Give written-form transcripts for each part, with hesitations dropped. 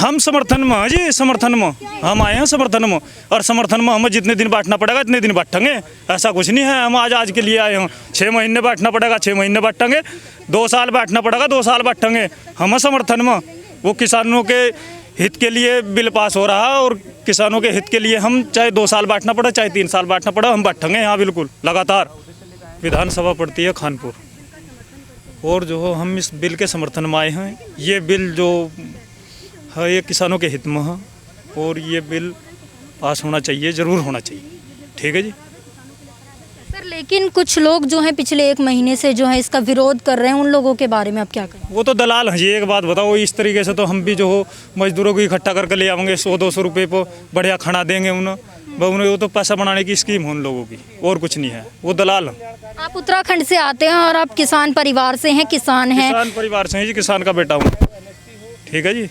हम समर्थन में जी, समर्थन में हम आए हैं, समर्थन में। और समर्थन में हमें जितने दिन बैठना पड़ेगा इतने दिन बैठेंगे, ऐसा कुछ नहीं है। हम आज के लिए आए हैं, 6 महीने बैठना पड़ेगा 6 महीने बैठेंगे, 2 साल बैठना पड़ेगा 2 साल बैठेंगे। हम समर्थन में, वो किसानों के हित के लिए बिल पास हो रहा है और किसानों के हित के लिए हम चाहे 2 साल बैठना पड़े चाहे 3 साल बैठना पड़े, हम बैठेंगे यहाँ बिल्कुल लगातार। विधानसभा पड़ती है खानपुर, और जो हो हम इस बिल के समर्थन में आए हैं। ये बिल जो है ये किसानों के हित में है और ये बिल पास होना चाहिए, ज़रूर होना चाहिए। ठीक है जी सर, लेकिन कुछ लोग जो हैं पिछले 1 महीने से जो है इसका विरोध कर रहे हैं, उन लोगों के बारे में आप क्या कहें? वो तो दलाल हैं जी। एक बात बताओ, इस तरीके से तो हम भी जो हो मजदूरों को इकट्ठा करके ले आएंगे, 100-200 रुपये पर बढ़िया खाना देंगे उन्हें। वो तो पैसा बनाने की स्कीम है उन लोगों की, और कुछ नहीं है। वो दलाल हैं। आप उत्तराखंड से आते हैं और आप किसान परिवार से हैं, किसान हैं। किसान परिवार से हैं जी, किसान का बेटा हूँ। ठीक है जी।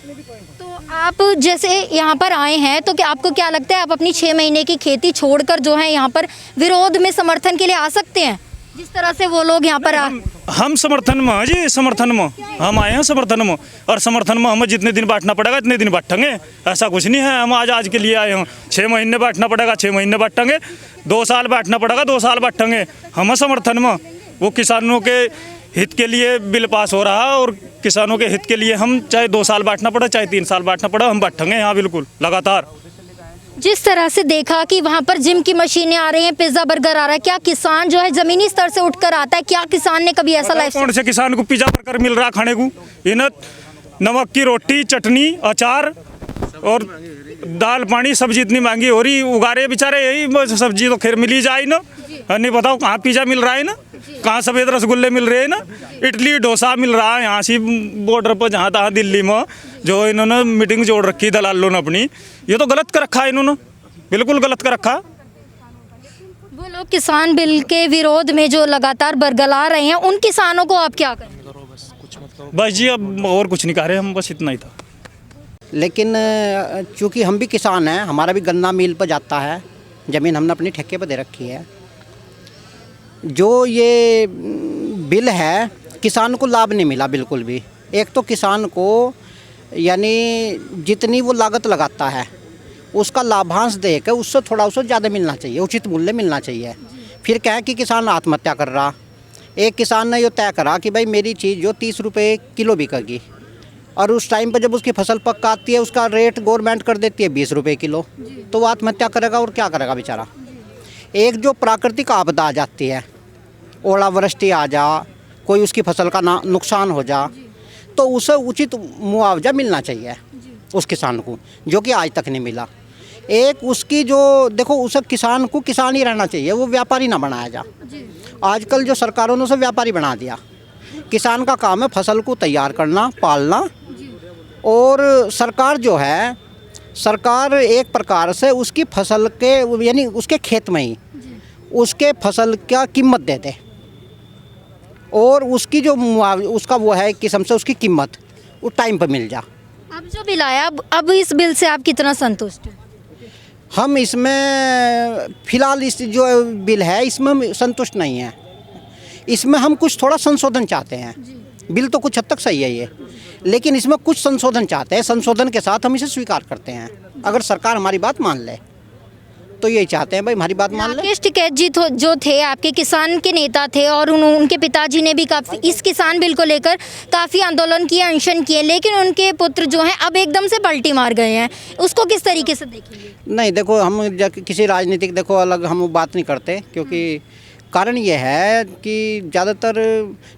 तो आप जैसे यहाँ पर आए हैं तो क्या आपको क्या लगता है आप अपनी 6 महीने की खेती छोड़कर जो है यहाँ पर विरोध में समर्थन के लिए आ सकते हैं, जिस तरह से वो लोग यहाँ पर हम समर्थन में जी, समर्थन में हम आए हैं, समर्थन में। और समर्थन में हमें जितने दिन बैठना पड़ेगा इतने दिन बैठेंगे, ऐसा कुछ नहीं है। हम आज के लिए आए हैं, 6 महीने बैठना पड़ेगा 6 महीने बैठेंगे, 2 साल बैठना पड़ेगा 2 साल बैठेंगे। हम समर्थन में, वो किसानों के हित के लिए बिल पास हो रहा है और किसानों के हित के लिए हम चाहे 2 साल बैठना पड़े चाहे 3 साल बैठना पड़े, हम बैठेंगे यहाँ बिल्कुल लगातार। जिस तरह से देखा कि वहाँ पर जिम की मशीनें आ रही हैं, पिज्जा बर्गर आ रहा है, क्या किसान जो है जमीनी स्तर से उठकर आता है? क्या किसान ने कभी ऐसा लाइफ? कौन से किसान को पिज्जा बर्गर मिल रहा खाने को? इन्हें नमक की रोटी, चटनी, अचार और दाल पानी सब्जी इतनी महंगी हो रही, उगा रहे बेचारे यही सब्जी तो खैर मिल ही जाए ना। नहीं बताओ कहाँ पिज्जा मिल रहा है ना, कहाँ सफ़ेद रसगुल्ले मिल रहे हैं ना, इडली डोसा मिल रहा है यहाँ से बॉर्डर पर जहाँ तहाँ दिल्ली में। जो इन्होंने मीटिंग जोड़ रखी दलालों ने अपनी, ये तो गलत कर रखा है इन्होंने, बिल्कुल गलत कर रखा। वो लोग किसान बिल के विरोध में जो लगातार बरगला रहे हैं, उन किसानों को आप क्या कहें? बस जी, अब और कुछ नहीं कह रहे हम, बस इतना ही था। लेकिन चूँकि हम भी किसान हैं, हमारा भी गन्ना मिल पर जाता है, ज़मीन हमने अपनी ठेके पर दे रखी है। जो ये बिल है किसान को लाभ नहीं मिला बिल्कुल भी। एक तो किसान को यानी जितनी वो लागत लगाता है उसका लाभांश देकर उससे थोड़ा उससे ज़्यादा मिलना चाहिए, उचित मूल्य मिलना चाहिए। फिर क्या है कि किसान आत्महत्या कर रहा। एक किसान ने ये तय करा कि भाई मेरी चीज़ जो 30 रुपये किलो बिकेगी, और उस टाइम पर जब उसकी फसल पक आती है उसका रेट गवर्नमेंट कर देती है 20 रुपये किलो, तो वो आत्महत्या करेगा और क्या करेगा बेचारा। एक जो प्राकृतिक आपदा आ जाती है, ओलावृष्टि आ जा, कोई उसकी फसल का नुकसान हो जा, तो उसे उचित मुआवजा मिलना चाहिए उस किसान को, जो कि आज तक नहीं मिला। एक उसकी जो देखो, उसे किसान को किसान ही रहना चाहिए, वो व्यापारी ना बनाया जा। आजकल जो सरकारों ने उसे व्यापारी बना दिया। किसान का काम है फसल को तैयार करना, पालना, और सरकार जो है, सरकार एक प्रकार से उसकी फसल के यानी उसके खेत में ही उसके फसल का कीमत दे दे, और उसकी जो उसका वो है किस्म से उसकी कीमत उस टाइम पर मिल जा। अब जो बिल आया, अब इस बिल से आप कितना संतुष्ट हैं? हम इसमें फ़िलहाल इस जो बिल है इसमें हम संतुष्ट नहीं हैं। इसमें हम कुछ थोड़ा संशोधन चाहते हैं। बिल तो कुछ हद तक सही है ये, लेकिन इसमें कुछ संशोधन चाहते हैं। संशोधन के साथ हम इसे स्वीकार करते हैं, अगर सरकार हमारी बात मान ले तो यही चाहते हैं भाई हमारी बात मान ले। राकेश टिकैत जी जो थे आपके किसान के नेता थे, और उनके पिताजी ने भी काफ़ी इस किसान बिल को लेकर काफ़ी आंदोलन किए, अनशन किए, लेकिन उनके पुत्र जो हैं अब एकदम से पलटी मार गए हैं। उसको किस तरीके से देखेंगे? नहीं देखो, हम किसी राजनीतिक देखो अलग हम बात नहीं करते, क्योंकि कारण ये है कि ज़्यादातर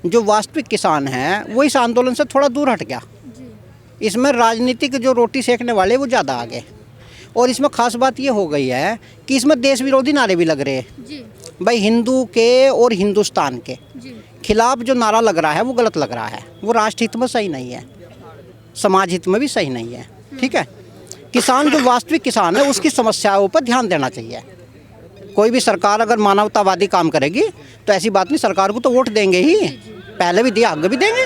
जो वास्तविक किसान हैं वो इस आंदोलन से थोड़ा दूर हट गया। इसमें राजनीतिक जो रोटी सेकने वाले वो ज़्यादा आ गए, और इसमें ख़ास बात ये हो गई है कि इसमें देश विरोधी नारे भी लग रहे हैं। भाई हिंदू के और हिंदुस्तान के खिलाफ जो नारा लग रहा है वो गलत लग रहा है, वो राष्ट्र हित में सही नहीं है, समाज हित में भी सही नहीं है। ठीक है, किसान जो वास्तविक किसान है उसकी समस्याओं पर ध्यान देना चाहिए। कोई भी सरकार अगर मानवतावादी काम करेगी तो ऐसी बात नहीं, सरकार को तो वोट देंगे ही, पहले भी दिया आगे भी देंगे,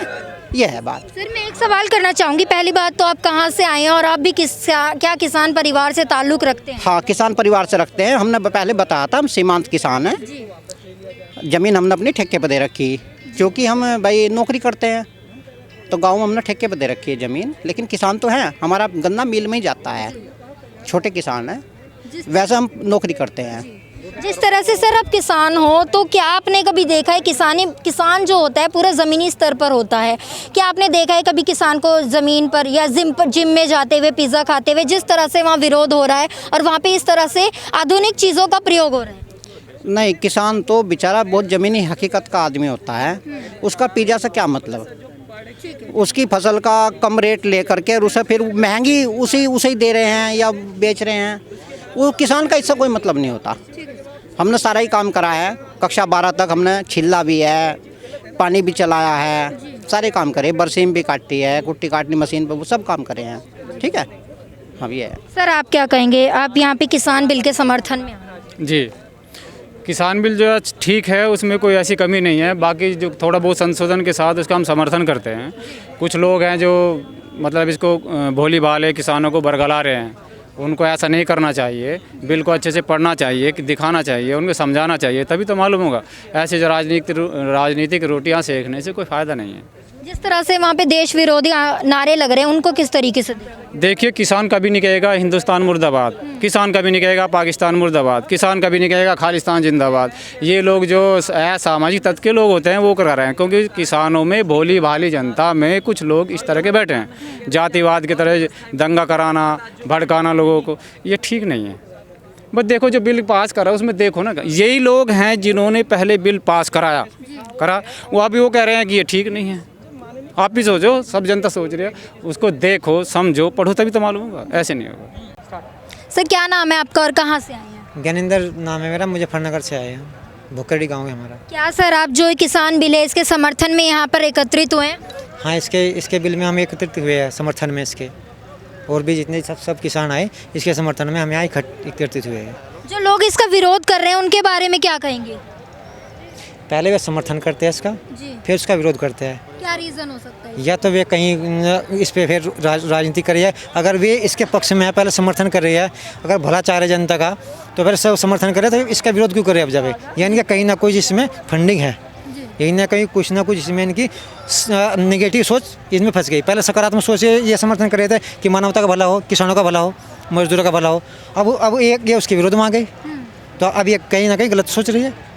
ये है बात। सर, मैं एक सवाल करना चाहूँगी। पहली बात तो आप कहाँ से आए हैं और आप भी क्या किसान परिवार से ताल्लुक़ रखते हैं? हाँ, किसान परिवार से रखते हैं। हमने पहले बताया था हम सीमांत किसान हैं। ज़मीन हमने अपनी ठेके पर दे रखी, क्योंकि हम भाई नौकरी करते हैं, तो गाँव में हमने ठेके पर दे रखी है ज़मीन, लेकिन किसान तो हैं, हमारा गन्ना मिल में ही जाता है, छोटे किसान हैं, वैसे हम नौकरी करते हैं। जिस तरह से सर आप किसान हो, तो क्या आपने कभी देखा है किसान जो होता है पूरा ज़मीनी स्तर पर होता है, क्या आपने देखा है कभी किसान को ज़मीन पर या जिम में जाते हुए, पिज़्ज़ा खाते हुए, जिस तरह से वहाँ विरोध हो रहा है और वहाँ पे इस तरह से आधुनिक चीज़ों का प्रयोग हो रहा है? नहीं, किसान तो बेचारा बहुत ज़मीनी हकीकत का आदमी होता है, उसका पिज़्ज़ा से क्या मतलब, उसकी फसल का कम रेट ले करके और उसे फिर महंगी उसे ही दे रहे हैं या बेच रहे हैं, वो किसान का इससे कोई मतलब नहीं होता। हमने सारा ही काम करा है, कक्षा 12 तक हमने छिल्ला भी है, पानी भी चलाया है, सारे काम करे, बरसीम भी काटी है, कुट्टी काटनी मशीन पे, वो सब काम करे हैं। ठीक है, हाँ ये है। सर आप क्या कहेंगे, आप यहाँ पे किसान बिल के समर्थन में हैं? जी, किसान बिल जो है ठीक है, उसमें कोई ऐसी कमी नहीं है, बाकी जो थोड़ा बहुत संशोधन के साथ उसका हम समर्थन करते हैं। कुछ लोग हैं जो मतलब इसको भोली भाले किसानों को बरगला रहे हैं, उनको ऐसा नहीं करना चाहिए, बिल को अच्छे से पढ़ना चाहिए, कि दिखाना चाहिए, उनको समझाना चाहिए, तभी तो मालूम होगा। ऐसे जो राजनीतिक रोटियां सेकने से कोई फ़ायदा नहीं है। जिस तरह से वहाँ पे देश विरोधी नारे लग रहे हैं, उनको किस तरीके से देखें? देखिए, किसान कभी नहीं कहेगा हिंदुस्तान मुर्दाबाद, किसान कभी नहीं कहेगा पाकिस्तान मुर्दाबाद, किसान कभी नहीं कहेगा खालिस्तान जिंदाबाद। ये लोग जो असामाजिक तत्व के लोग होते हैं वो कर रहे हैं, क्योंकि किसानों में भोली भाली जनता में कुछ लोग इस तरह के बैठे हैं, जातिवाद की तरह दंगा कराना, भड़काना लोगों को, ये ठीक नहीं है। बस देखो, जो बिल पास करा उसमें देखो ना, यही लोग हैं जिन्होंने पहले बिल पास करा वो अभी वो कह रहे हैं कि ये ठीक नहीं है। आप भी सोचो, सब जनता सोच रही है, उसको देखो, समझो, पढ़ो, तभी तो मालूम होगा, ऐसे नहीं होगा। सर क्या नाम है आपका और कहाँ से आए हैं? ज्ञानेंद्र नाम है मेरा, मुजफ्फरनगर से आए हैं, भुक्कड़ी गांव है हमारा। क्या सर आप जो किसान बिल है इसके समर्थन में यहाँ पर एकत्रित हुए हैं? हाँ, इसके बिल में हम एकत्रित हुए हैं, समर्थन में इसके, और भी जितने सब किसान आए इसके समर्थन में हम यहाँ एकत्रित हुए हैं। जो लोग इसका विरोध कर रहे हैं उनके बारे में क्या कहेंगे? पहले वे समर्थन करते हैं इसका, फिर उसका विरोध करते हैं। क्या रीज़न हो सकता है? या तो वे कहीं इस पे फिर राजनीति कर रही है, अगर वे इसके पक्ष में है, पहले समर्थन कर रही है, अगर भला चाह रहे जनता का, तो फिर सब समर्थन करे, तो इसका विरोध क्यों करे अब जब? यानी कि कहीं ना कोई इसमें फंडिंग है, यही ना कहीं कुछ ना कुछ इसमें इनकी नेगेटिव सोच इसमें फंस गई। पहले सकारात्मक सोच ये समर्थन कर रहे थे कि मानवता का भला हो, किसानों का भला हो, मजदूरों का भला हो। अब एक ये उसके विरोध में आ गई, तो अब ये कहीं ना कहीं गलत सोच रही है।